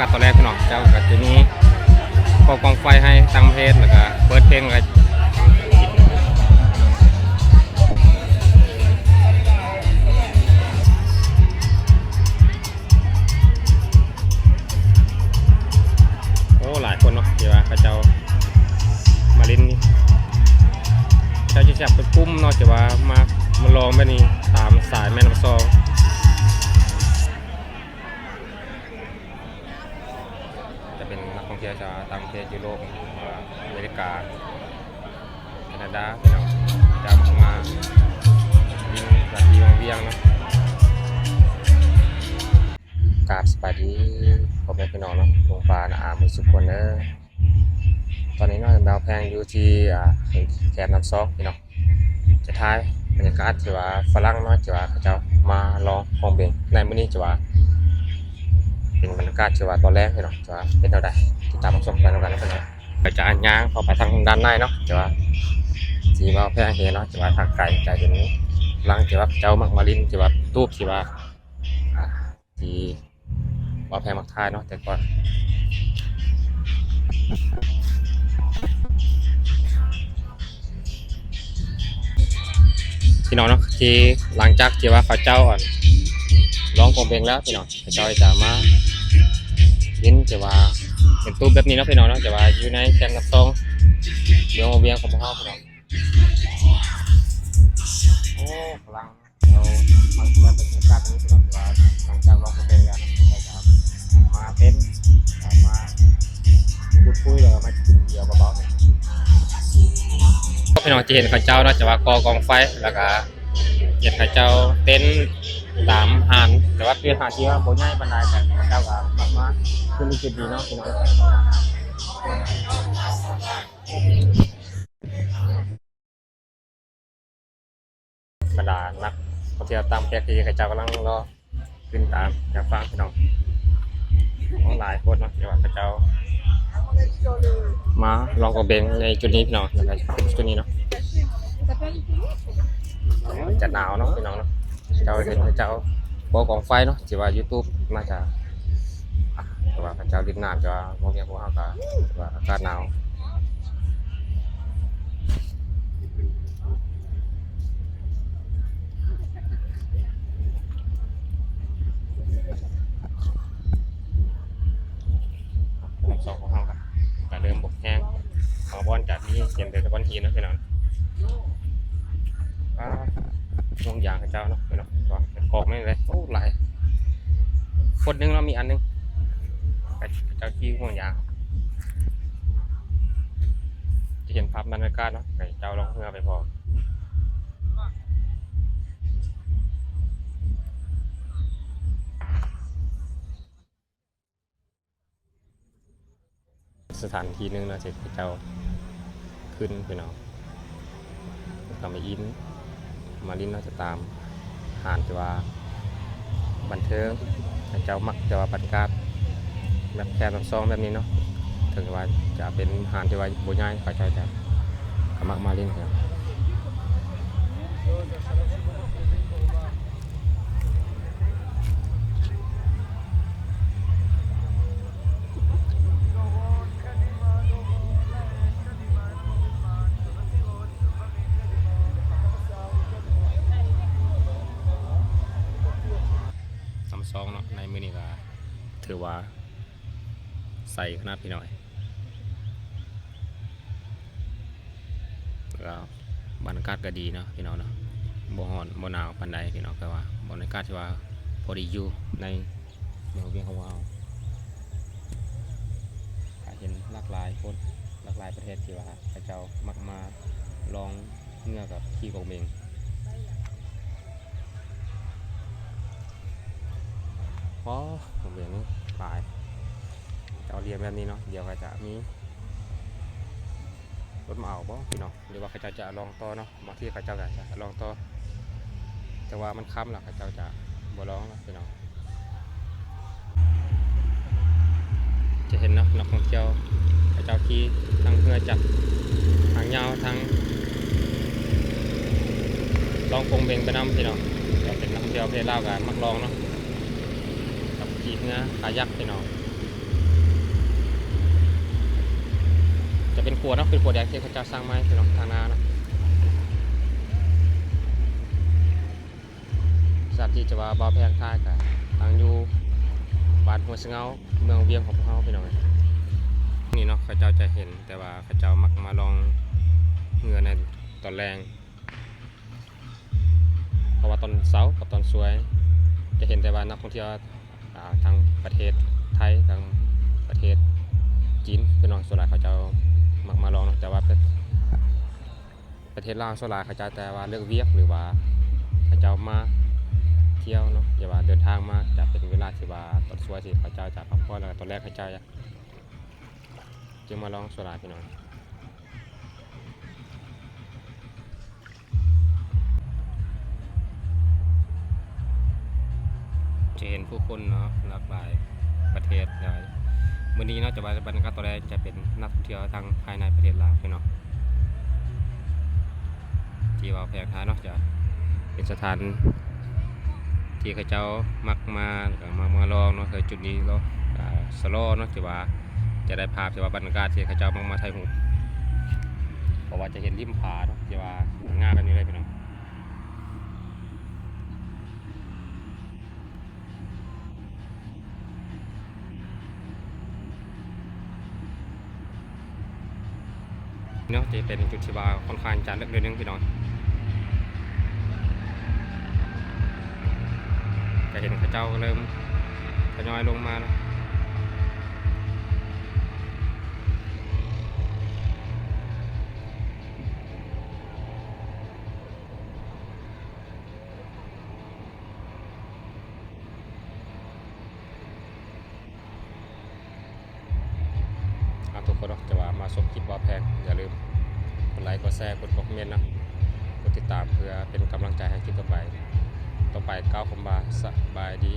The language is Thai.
ากาศตอนแรกพี่น้องเจ้าก็จะมีพอกองไฟให้ตั้งเพลงแล้วก็เปิดเพลงอะไรโอ้หลายคนเนาะที่ว่าเขาเจ้ามาเล่นนี่เจ้าจะจับเป็นปุ้มเนาะที่ว่ามาลองแบบนี้ตามสายแม่น้ำซองจะเป็นนักท่องเที่ยวจากต่างประเทศยุโรปอเมริกาแคนาดาพี่น้องจะมาบินจากที่เวียงเนาะกราบสวัสดีพ่อแม่พี่น้องเนาะหลวงปลาอามือสุขคนเด้อตอนนี้เนาะดาวแพงอยู่ที่แคมป์น้ำซอกพี่น้องจะท้ายบรรยากาศที่ว่าฝรั่งเนาะที่ว่าเขาเจ้ามาลองห้องเบงในมื้อนี้ที่ว่าเป็นบรรยากาศที่ว่าตอนแรกพี่น้องที่ว่าเป็นเท่าใดติดตามรับชมกันแล้วกันนะพี่น้องก็จะย่างเข้าไปทางด้านในเนาะที่ว่าที่ว่าแพงเห็นเนาะที่ว่าทางไกลจะเห็นฝรั่งที่ว่าเจ้ามักมาลินที่ว่าตูบที่ว่าที่ว่าแพงมักทายเนาะแต่ก่อนพี่น้องเนาะที่หลังจากที่ว่าเขาเจ้าอ่อนร้องกองเพลงแล้วพี่น้องเขาเจ้าจะมายินจะว่าเป็นตู้แบบนี้เนาะพี่น้องเนาะจะว่าอยู่ในแคมป์น้ำซองเวียงเวียงของพวกเขาพี่น้องโอ้พลังเรามาเป็นการเป็นพี่น้องว่าหลังจากร้องกองเพลงแล้วเราจะมาเต้นมาพูดคุยแล้วมาเดี่ยวเบาๆพี่น้องจะเห็นเขาเจ้าเนาะจะว่ากองไฟแล้วก็เห็นเขาเจ้าเต้นตามหานแต่ว่าเป็นหานที่ว่าโบง่ายปานใดแต่เขาเจ้าก็มาคือมีจุดดีเนาะพี่น้องบรรดานักท่องเที่ยวตามแพร่ที่เขาเจ้ากำลังรอขึ้นตามอยากฟังพี่น้องของหลายคนเนาะที่ว่าเขาเจ้ามาลองกองเพลงในจุดนี้พี่น้องนะครับเป็นจุดนี้เนาะจะหนาวเนาะพี่น้องเนาะเจ้าเห็นเจ้าโบกองไฟเนาะที่ว่า YouTube มาจากแต่ว่าเจ้าดินน้ำจะมองเห็นพวกเขาก็ว่าอากาศหนาวสองของเขาครับแต่เริ่มบกแห้งมาบอลจากนี้เขียนเป็นตะวันทีนะพี่น้องห่วงยางเจ้าเนาะพี่น้องก็กอกไม่เลยโอ้หลายคนนึงเรามีอันนึงเจ้าที่ห่วงยางจะเห็นภาพบรรยากาศเนาะเจ้าลองเรือไปพอสถานที่นึงเราจะเจ้าขึ้นพี่น้องทำให้อินมาลินเราจะตามหานจะว่าบันเทิงเจ้ามักจะว่าบรรยากาศแบบแคบแบบซองแบบนี้เนาะถึงว่าจะเป็นหานที่ว่าโบย่ายเขาจะมักมาลินครับซองเนาะในมือนี้ก็ถือว่าใส่ขนาดพี่หน่อยแล้วบรรยากาศก็ดีเนาะพี่น้องเนาะบ่ฮ้อนบ่หนาวปานใดพี่น้องก็ว่าบรรยากาศที่ว่าพอดีอยู่ในเมืองเวียงของเราเห็นหลากหลายคนหลากหลายประเทศที่ว่าพระเจ้ามักมาลองเงื่อกับขี่กองเบงเพราะผมเห็นหลายจะเรียนแบบนี้เนาะเดี๋ยวก็จะมีรถมาเอาบ่พี่น้องหรือว่าเขาจะลองต่อเนาะบางที่เขาจะลองต่อแต่ว่ามันค้ำหรอกเขาจะบ่ลองนะพี่น้องจะเห็นเนาะนักท่องเที่ยวเขาจะขี่ทั้งเพื่อจับทางยาวทั้งลองคงเบงไปน้ำพี่น้องจะเป็นนักท่องเที่ยวเพศลาวกันมักลองเนาะขี่เนื้อขายักพี่น้อง จะเป็นขวดเนาะเป็นขวดแดงที่เขาเจ้าสร้างไม้พี่น้องทางนาเนาะสถานที่จะว่าบ่อแพงท่ายกับทางอยู่บ้านหัวสเงาเมืองเวียงของพวกเขาพี่น้องนี่เนาะเขาเจ้าจะเห็นแต่ว่าเขาเจ้ามักมาลองเหงื่อในตอนแรงเพราะว่าตอนเช้ากับตอนสวยจะเห็นแต่ว่านักท่องเที่ยวทางประเทศไทยทางประเทศจีนพี่น้องส่วนใหญ่เขาเจ้ามักมาลองเนาะแต่ว่าประเทศลาวส่วนใหญ่เขาเจ้าแต่ว่าเลือกเวียกหรือว่าเขาเจ้ามาเที่ยวเนาะอย่าว่าเดินทางมาจะเป็นเวลาที่ว่าตอนสวยที่เขาเจ้าจะพักผ่อนแล้วตอนแรกเขาเจ้าจึงมาลองส่วนใหญ่พี่น้องจะเห็นผู้คนเนาะหลากหลายประเทศเลยวันนี้เนาะจะว่าบรรยากาศตอนแรกจะเป็นนักท่องเที่ยวทางภายในประเทศลาวพี่น้องที่ว่าแพงท้าเนาะจะเป็นสถานที่เขาเจ้ามักมาลองเนาะเคยจุดนี้เนาะสโลเนาะที่ว่าจะได้ภาพที่ว่าบรรยากาศที่เขาเจ้ามักมาถ่ายรูปเพราะว่าจะเห็นริมผาเนาะที่ว่างามแบบนี้เลยพี่น้องเนาะจะเป็นจุดที่ว่าค่อนข้างจะลึกนิดนึงพี่น้องจะเห็นเขาเจ้าเริ่มทยอยลงมาแล้วทุกคนจะว่ามาชมคลิปบ่อแพงอย่าลืมกดไลค์กดแชร์กดคอมเมนต์นะกดติดตามเพื่อเป็นกำลังใจให้คลิปต่อไปก้าวคมบาสบายดี